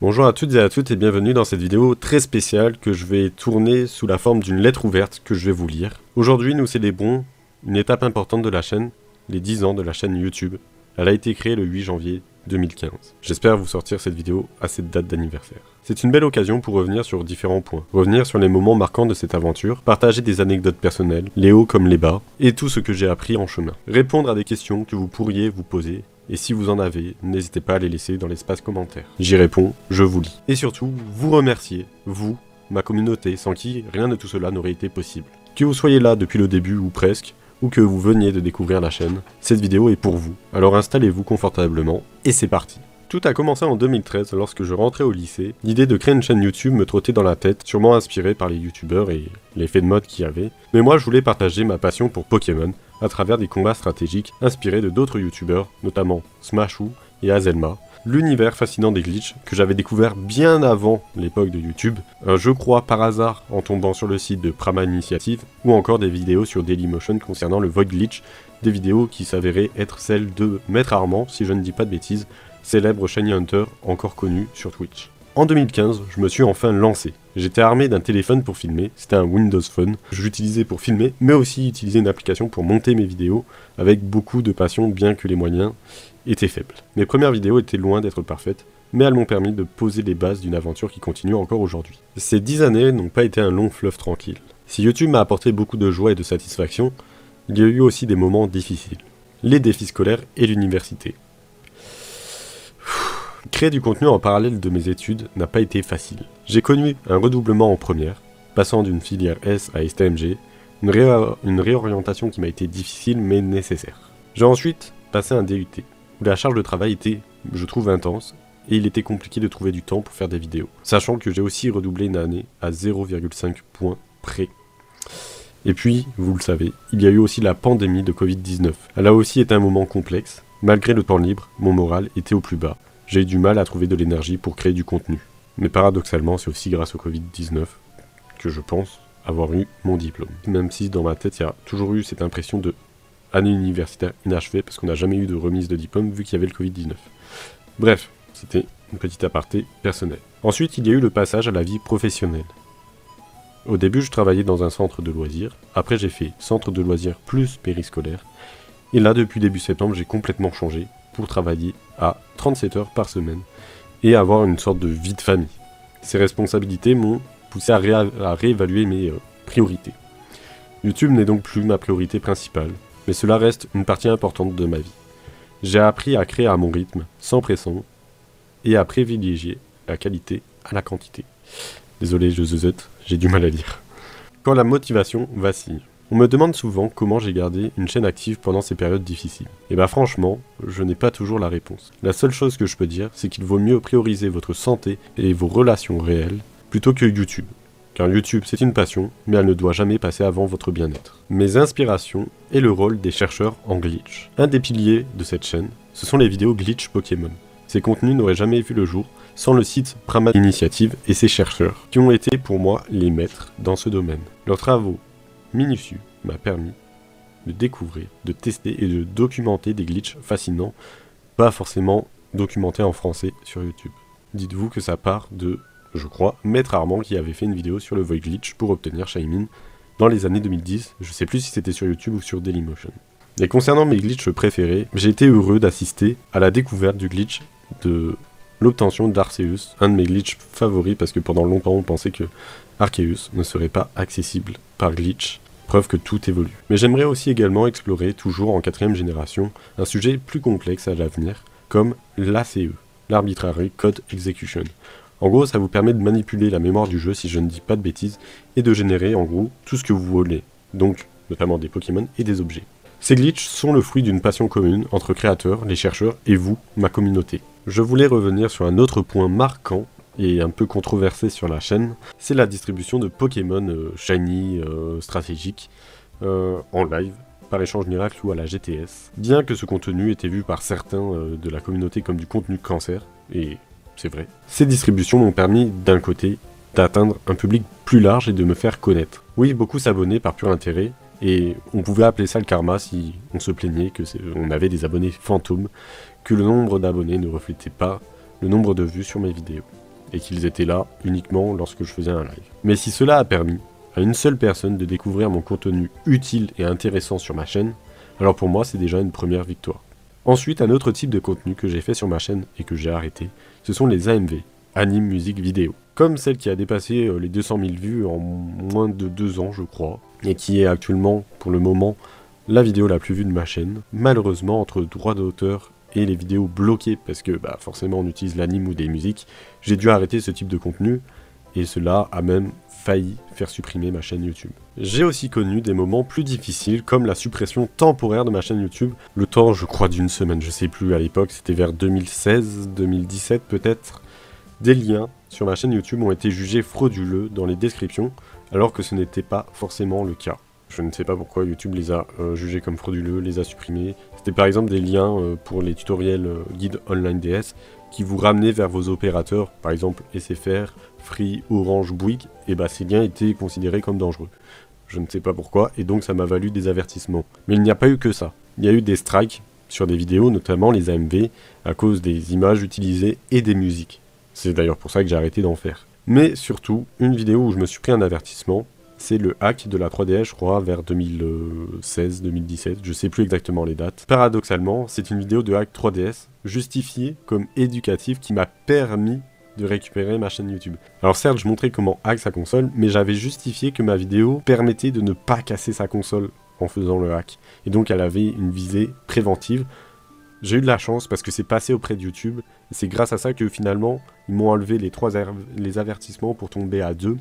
Bonjour à toutes et à toutes et bienvenue dans cette vidéo très spéciale que je vais tourner sous la forme d'une lettre ouverte que je vais vous lire. Aujourd'hui nous célébrons une étape importante de la chaîne, les 10 ans de la chaîne YouTube. Elle a été créée le 8 janvier 2015. J'espère vous sortir cette vidéo à cette date d'anniversaire. C'est une belle occasion pour revenir sur différents points, revenir sur les moments marquants de cette aventure, partager des anecdotes personnelles, les hauts comme les bas, et tout ce que j'ai appris en chemin. Répondre à des questions que vous pourriez vous poser, et si vous en avez, n'hésitez pas à les laisser dans l'espace commentaire. J'y réponds, je vous lis. Et surtout, vous remercier, vous, ma communauté, sans qui rien de tout cela n'aurait été possible. Que vous soyez là depuis le début ou presque, ou que vous veniez de découvrir la chaîne, cette vidéo est pour vous. Alors installez-vous confortablement, et c'est parti. Tout a commencé en 2013 lorsque je rentrais au lycée. L'idée de créer une chaîne YouTube me trottait dans la tête, sûrement inspirée par les youtubeurs et l'effet de mode qu'il y avait. Mais moi je voulais partager ma passion pour Pokémon à travers des combats stratégiques inspirés de d'autres youtubeurs, notamment Smashu et Azelma. L'univers fascinant des glitches que j'avais découvert bien avant l'époque de YouTube, je crois par hasard en tombant sur le site de Prama Initiative, ou encore des vidéos sur Dailymotion concernant le Void Glitch, des vidéos qui s'avéraient être celles de Maître Armand, si je ne dis pas de bêtises, célèbre Shiny Hunter encore connu sur Twitch. En 2015, je me suis enfin lancé. J'étais armé d'un téléphone pour filmer, c'était un Windows Phone. Je l'utilisais pour filmer, mais aussi utiliser une application pour monter mes vidéos, avec beaucoup de passion bien que les moyens étaient faibles. Mes premières vidéos étaient loin d'être parfaites, mais elles m'ont permis de poser les bases d'une aventure qui continue encore aujourd'hui. Ces 10 années n'ont pas été un long fleuve tranquille. Si YouTube m'a apporté beaucoup de joie et de satisfaction, il y a eu aussi des moments difficiles. Les défis scolaires et l'université. Créer du contenu en parallèle de mes études n'a pas été facile. J'ai connu un redoublement en première, passant d'une filière S à STMG, une réorientation qui m'a été difficile mais nécessaire. J'ai ensuite passé un DUT, où la charge de travail était, je trouve, intense, et il était compliqué de trouver du temps pour faire des vidéos, sachant que j'ai aussi redoublé une année à 0,5 points près. Et puis, vous le savez, il y a eu aussi la pandémie de Covid-19. Elle a aussi été un moment complexe. Malgré le temps libre, mon moral était au plus bas. J'ai eu du mal à trouver de l'énergie pour créer du contenu. Mais paradoxalement, c'est aussi grâce au Covid-19 que je pense avoir eu mon diplôme. Même si dans ma tête, il y a toujours eu cette impression de année universitaire inachevée, parce qu'on n'a jamais eu de remise de diplôme vu qu'il y avait le Covid-19. Bref, c'était une petite aparté personnelle. Ensuite, il y a eu le passage à la vie professionnelle. Au début, je travaillais dans un centre de loisirs. Après, j'ai fait centre de loisirs plus périscolaire. Et là, depuis début septembre, j'ai complètement changé pour travailler à 37 heures par semaine et avoir une sorte de vie de famille. Ces responsabilités m'ont poussé à réévaluer mes priorités. YouTube n'est donc plus ma priorité principale, mais cela reste une partie importante de ma vie. J'ai appris à créer à mon rythme, sans pression, et à privilégier la qualité à la quantité. Désolé, je zeuzote, j'ai du mal à lire. Quand la motivation vacille. On me demande souvent comment j'ai gardé une chaîne active pendant ces périodes difficiles. Et bah franchement, je n'ai pas toujours la réponse. La seule chose que je peux dire, c'est qu'il vaut mieux prioriser votre santé et vos relations réelles plutôt que YouTube. Car YouTube c'est une passion, mais elle ne doit jamais passer avant votre bien-être. Mes inspirations et le rôle des chercheurs en glitch. Un des piliers de cette chaîne, ce sont les vidéos glitch Pokémon. Ces contenus n'auraient jamais vu le jour sans le site Prama Initiative et ses chercheurs, qui ont été pour moi les maîtres dans ce domaine. Leurs travaux minutieux m'a permis de découvrir, de tester et de documenter des glitches fascinants, pas forcément documentés en français sur YouTube. Dites-vous que ça part de, je crois, Maître Armand qui avait fait une vidéo sur le Void Glitch pour obtenir Shaymin dans les années 2010, je sais plus si c'était sur YouTube ou sur Dailymotion. Et concernant mes glitches préférés, j'ai été heureux d'assister à la découverte du glitch de l'obtention d'Arceus, un de mes glitches favoris parce que pendant longtemps on pensait que Arceus ne serait pas accessible par glitch, preuve que tout évolue. Mais j'aimerais aussi également explorer, toujours en 4ème génération, un sujet plus complexe à l'avenir, comme l'ACE, l'Arbitrary Code Execution. En gros, ça vous permet de manipuler la mémoire du jeu, si je ne dis pas de bêtises, et de générer en gros tout ce que vous voulez, donc notamment des Pokémon et des objets. Ces glitches sont le fruit d'une passion commune entre créateurs, les chercheurs et vous, ma communauté. Je voulais revenir sur un autre point marquant et un peu controversé sur la chaîne, c'est la distribution de Pokémon Shiny stratégiques en live, par échange miracle ou à la GTS. Bien que ce contenu était vu par certains de la communauté comme du contenu cancer, et c'est vrai, ces distributions m'ont permis d'un côté d'atteindre un public plus large et de me faire connaître. Oui, beaucoup s'abonnaient par pur intérêt, et on pouvait appeler ça le karma si on se plaignait qu'on avait des abonnés fantômes, que le nombre d'abonnés ne reflétait pas le nombre de vues sur mes vidéos. et qu'ils étaient là uniquement lorsque je faisais un live. Mais si cela a permis à une seule personne de découvrir mon contenu utile et intéressant sur ma chaîne, alors pour moi c'est déjà une première victoire. Ensuite, un autre type de contenu que j'ai fait sur ma chaîne et que j'ai arrêté, ce sont les AMV, Anime Musique Vidéo. Comme celle qui a dépassé les 200 000 vues en moins de 2 ans je crois, et qui est actuellement pour le moment la vidéo la plus vue de ma chaîne. Malheureusement, entre droits d'auteur et les vidéos bloquées, parce que forcément on utilise l'anime ou des musiques, j'ai dû arrêter ce type de contenu, et cela a même failli faire supprimer ma chaîne YouTube. J'ai aussi connu des moments plus difficiles, comme la suppression temporaire de ma chaîne YouTube, le temps je crois d'une semaine, je sais plus à l'époque, c'était vers 2016-2017 peut-être. Des liens sur ma chaîne YouTube ont été jugés frauduleux dans les descriptions, alors que ce n'était pas forcément le cas. Je ne sais pas pourquoi YouTube les a jugés comme frauduleux, les a supprimés. C'était par exemple des liens pour les tutoriels guide online DS qui vous ramenaient vers vos opérateurs, par exemple SFR, Free, Orange, Bouygues, et ces liens étaient considérés comme dangereux. Je ne sais pas pourquoi, et donc ça m'a valu des avertissements. Mais il n'y a pas eu que ça. Il y a eu des strikes sur des vidéos, notamment les AMV, à cause des images utilisées et des musiques. C'est d'ailleurs pour ça que j'ai arrêté d'en faire. Mais surtout, une vidéo où je me suis pris un avertissement, c'est le hack de la 3DS, je crois, vers 2016-2017, je sais plus exactement les dates. Paradoxalement, c'est une vidéo de hack 3DS, justifiée comme éducative, qui m'a permis de récupérer ma chaîne YouTube. Alors certes, je montrais comment hack sa console, mais j'avais justifié que ma vidéo permettait de ne pas casser sa console en faisant le hack. Et donc elle avait une visée préventive. J'ai eu de la chance parce que c'est passé auprès de YouTube, et c'est grâce à ça que finalement, ils m'ont enlevé les avertissements pour tomber à 2.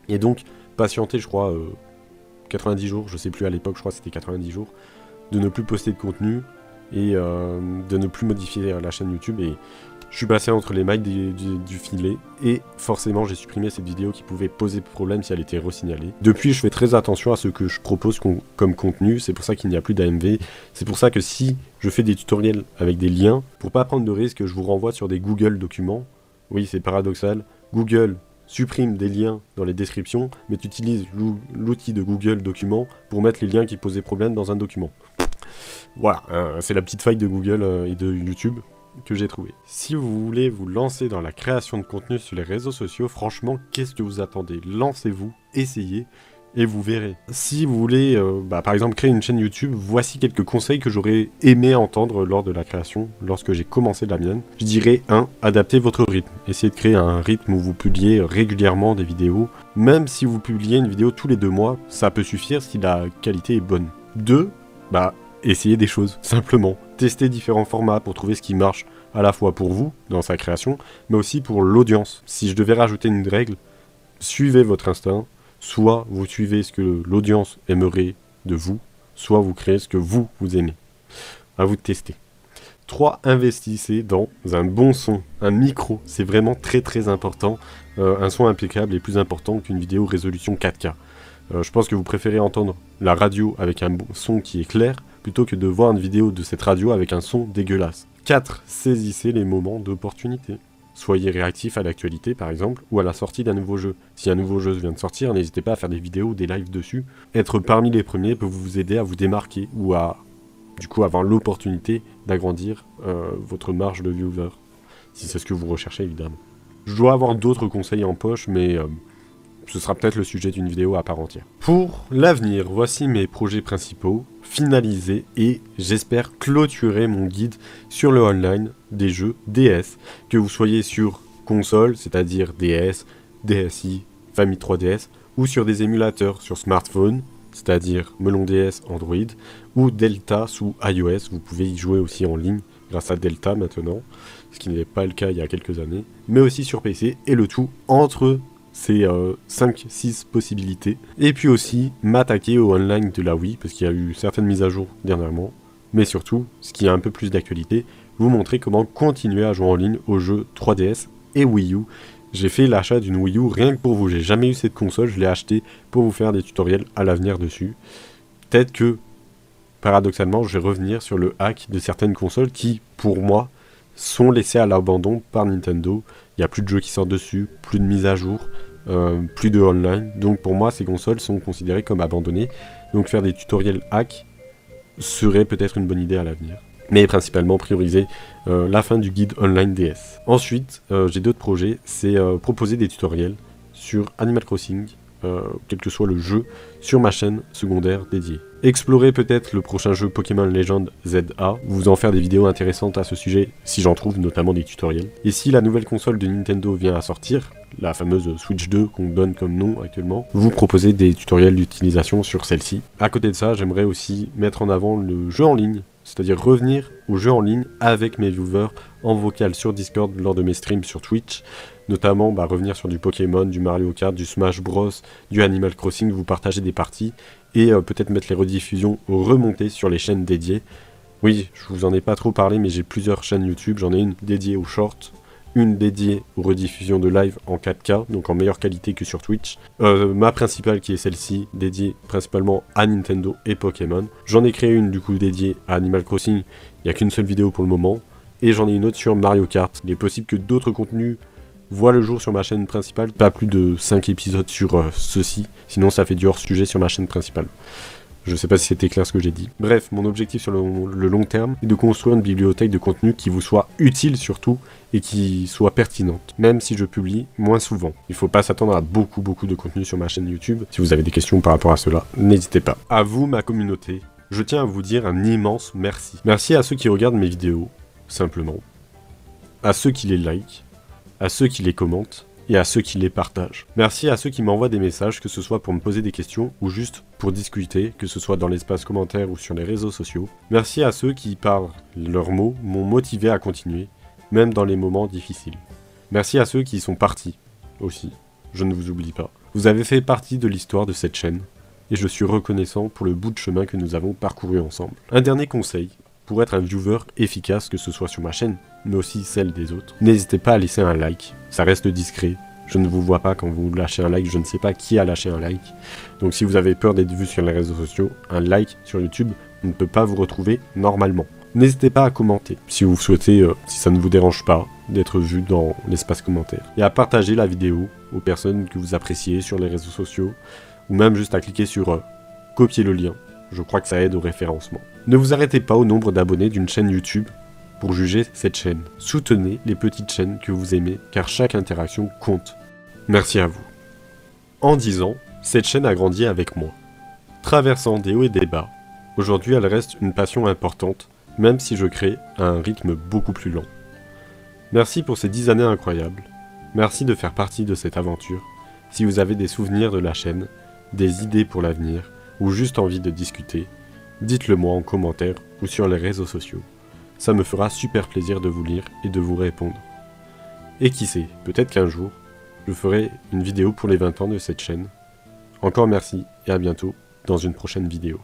Et donc, patienter, je crois, 90 jours, je sais plus à l'époque, je crois que c'était 90 jours, de ne plus poster de contenu et de ne plus modifier la chaîne YouTube. Et je suis passé entre les mailles du filet et forcément j'ai supprimé cette vidéo qui pouvait poser problème si elle était re-signalée. Depuis, je fais très attention à ce que je propose comme contenu, c'est pour ça qu'il n'y a plus d'AMV. C'est pour ça que si je fais des tutoriels avec des liens, pour pas prendre de risque, je vous renvoie sur des Google Documents. Oui, c'est paradoxal. Google supprime des liens dans les descriptions, mais tu utilises l'outil de Google Documents pour mettre les liens qui posaient problème dans un document. Voilà, c'est la petite faille de Google et de YouTube que j'ai trouvé. Si vous voulez vous lancer dans la création de contenu sur les réseaux sociaux, franchement, qu'est-ce que vous attendez? Lancez-vous, essayez, et vous verrez. Si vous voulez, par exemple, créer une chaîne YouTube, voici quelques conseils que j'aurais aimé entendre lors de la création, lorsque j'ai commencé la mienne. Je dirais 1. Adaptez votre rythme. Essayez de créer un rythme où vous publiez régulièrement des vidéos. Même si vous publiez une vidéo tous les 2 mois, ça peut suffire si la qualité est bonne. 2. Essayez des choses, simplement. Testez différents formats pour trouver ce qui marche à la fois pour vous, dans sa création, mais aussi pour l'audience. Si je devais rajouter une règle, suivez votre instinct. Soit vous suivez ce que l'audience aimerait de vous, soit vous créez ce que vous aimez. À vous de tester. 3. Investissez dans un bon son, un micro. C'est vraiment très très important. Un son impeccable est plus important qu'une vidéo résolution 4K. Je pense que vous préférez entendre la radio avec un son qui est clair, plutôt que de voir une vidéo de cette radio avec un son dégueulasse. 4. Saisissez les moments d'opportunité. Soyez réactif à l'actualité par exemple, ou à la sortie d'un nouveau jeu. Si un nouveau jeu vient de sortir, n'hésitez pas à faire des vidéos ou des lives dessus. Être parmi les premiers peut vous aider à vous démarquer, ou à avoir l'opportunité d'agrandir votre marge de viewers. Si c'est ce que vous recherchez évidemment. Je dois avoir d'autres conseils en poche, mais ce sera peut-être le sujet d'une vidéo à part entière. Pour l'avenir, voici mes projets principaux, finalisés et j'espère clôturer mon guide sur le online des jeux DS, que vous soyez sur console, c'est-à-dire DS, DSi, Famille 3DS, ou sur des émulateurs sur smartphone, c'est-à-dire Melon DS, Android, ou Delta sous iOS, vous pouvez y jouer aussi en ligne grâce à Delta maintenant, ce qui n'est pas le cas il y a quelques années, mais aussi sur PC, et le tout entre ces 5-6 possibilités. Et puis aussi m'attaquer au online de la Wii, parce qu'il y a eu certaines mises à jour dernièrement, mais surtout, ce qui a un peu plus d'actualité, vous montrer comment continuer à jouer en ligne aux jeux 3DS et Wii U. J'ai fait l'achat d'une Wii U rien que pour vous, j'ai jamais eu cette console, je l'ai achetée pour vous faire des tutoriels à l'avenir dessus. Peut-être que, paradoxalement, je vais revenir sur le hack de certaines consoles qui, pour moi, sont laissées à l'abandon par Nintendo. Il n'y a plus de jeux qui sortent dessus, plus de mises à jour, plus de online. Donc pour moi, ces consoles sont considérées comme abandonnées. Donc faire des tutoriels hack serait peut-être une bonne idée à l'avenir. mais principalement prioriser la fin du guide online DS. Ensuite, j'ai d'autres projets, c'est proposer des tutoriels sur Animal Crossing, quel que soit le jeu, sur ma chaîne secondaire dédiée. Explorer peut-être le prochain jeu Pokémon Legend ZA, vous en faire des vidéos intéressantes à ce sujet, si j'en trouve, notamment des tutoriels. Et si la nouvelle console de Nintendo vient à sortir, la fameuse Switch 2 qu'on donne comme nom actuellement, vous proposer des tutoriels d'utilisation sur celle-ci. À côté de ça, j'aimerais aussi mettre en avant le jeu en ligne, c'est-à-dire revenir au jeu en ligne avec mes viewers en vocal sur Discord lors de mes streams sur Twitch, notamment revenir sur du Pokémon, du Mario Kart, du Smash Bros, du Animal Crossing, vous partager des parties et peut-être mettre les rediffusions remontées sur les chaînes dédiées. Oui, je vous en ai pas trop parlé, mais j'ai plusieurs chaînes YouTube, j'en ai une dédiée aux shorts, une dédiée aux rediffusions de live en 4K, donc en meilleure qualité que sur Twitch. Ma principale qui est celle-ci, dédiée principalement à Nintendo et Pokémon. J'en ai créé une du coup dédiée à Animal Crossing, il n'y a qu'une seule vidéo pour le moment. Et j'en ai une autre sur Mario Kart. Il est possible que d'autres contenus voient le jour sur ma chaîne principale, pas plus de 5 épisodes sur ceci, sinon ça fait du hors-sujet sur ma chaîne principale. Je sais pas si c'était clair ce que j'ai dit. Bref, mon objectif sur le long terme est de construire une bibliothèque de contenu qui vous soit utile surtout et qui soit pertinente, même si je publie moins souvent. Il faut pas s'attendre à beaucoup de contenu sur ma chaîne YouTube. Si vous avez des questions par rapport à cela, n'hésitez pas. À vous, ma communauté, je tiens à vous dire un immense merci. Merci à ceux qui regardent mes vidéos, simplement, à ceux qui les likent, à ceux qui les commentent, et à ceux qui les partagent. Merci à ceux qui m'envoient des messages, que ce soit pour me poser des questions ou juste pour discuter, que ce soit dans l'espace commentaire ou sur les réseaux sociaux. Merci à ceux qui, par leurs mots, m'ont motivé à continuer, même dans les moments difficiles. Merci à ceux qui sont partis, aussi. Je ne vous oublie pas. Vous avez fait partie de l'histoire de cette chaîne, et je suis reconnaissant pour le bout de chemin que nous avons parcouru ensemble. Un dernier conseil, pour être un viewer efficace, que ce soit sur ma chaîne, mais aussi celle des autres, n'hésitez pas à laisser un like, ça reste discret, je ne vous vois pas quand vous lâchez un like, je ne sais pas qui a lâché un like, donc si vous avez peur d'être vu sur les réseaux sociaux, un like sur YouTube ne peut pas vous retrouver normalement. N'hésitez pas à commenter, si vous souhaitez, si ça ne vous dérange pas, d'être vu dans l'espace commentaire, et à partager la vidéo aux personnes que vous appréciez sur les réseaux sociaux, ou même juste à cliquer sur copier le lien. Je crois que ça aide au référencement. Ne vous arrêtez pas au nombre d'abonnés d'une chaîne YouTube pour juger cette chaîne. Soutenez les petites chaînes que vous aimez, car chaque interaction compte. Merci à vous. En 10 ans, cette chaîne a grandi avec moi. Traversant des hauts et des bas, aujourd'hui elle reste une passion importante, même si je crée à un rythme beaucoup plus lent. Merci pour ces 10 années incroyables. Merci de faire partie de cette aventure. Si vous avez des souvenirs de la chaîne, des idées pour l'avenir, ou juste envie de discuter, dites-le moi en commentaire ou sur les réseaux sociaux. Ça me fera super plaisir de vous lire et de vous répondre. Et qui sait, peut-être qu'un jour, je ferai une vidéo pour les 20 ans de cette chaîne. Encore merci et à bientôt dans une prochaine vidéo.